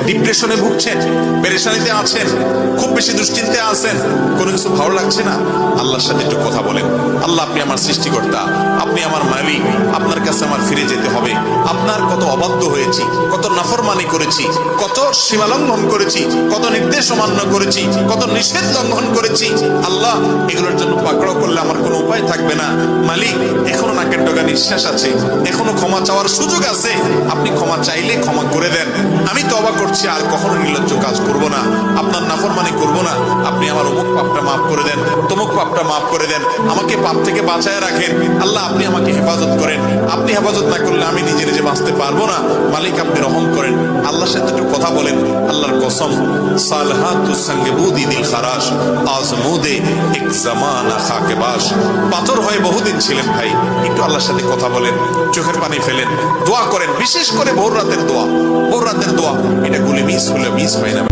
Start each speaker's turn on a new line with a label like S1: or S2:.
S1: ডিপ্রেশনে ভুগছেন, পেরেশানিতে আছেন, খুব বেশি দুশ্চিন্তায় আছেন, কোনো কিছু ভালো লাগছে না, আল্লাহর সাথে একটু কথা বলেন। আল্লাহ, আপনি আমার সৃষ্টিকর্তা, আপনি আমার মালিক, আপনার কাছে আমার ফিরে যেতে হবে। আপনার কত অবাধ্য হয়েছি, কত নাফরমানি করেছি, কত সীমালঙ্ঘন করেছি, কত নির্দেশ অমান্য করেছি, কত নিষেধ লঙ্ঘন করেছি। আল্লাহ, এগুলোর জন্য পাকড়াও করলে আমার কোনো উপায় থাকবে না। মালিক, এখনো নাকের ডগা নিঃশ্বাস আছে, এখনো ক্ষমা চাওয়ার সুযোগ আছে। আপনি ক্ষমা চাইলে ক্ষমা করে দেন। আমি তওবা করছি, আর কখনো নির্লজ্জ কাজ করব না, আপনার নাফরমানি করব না। আপনি আমার অমুক পাপটা মাফ করে দেন, তমুক পাপটা মাফ করে দেন, আমাকে পাপ থেকে বাঁচায় রাখেন। আল্লাহ, আপনি আমাকে হেফাজত করেন। আপনি হেফাজত না করলে আমি নিজে নিজে বাঁচতে পারবো না। মালিক, আপনি রহম করেন। আল্লাহর সাথে একটু কথা বলেন। আল্লাহর কসম, সালহাতুস সঙ্গে বুদি দিল খারাস, আজমুদে এক জামানা খাকে বাস। পাথর হয়ে বহুদিন ছিলেন ভাই, একটু আল্লাহর সাথে কথা বলেন, চোখের পানি ফেলেন, দোয়া করেন। বিশেষ করে ভোর রাতের দোয়া, ভোর রাতের দোয়া, এটা গুলি মিস হলে মিস হয় না।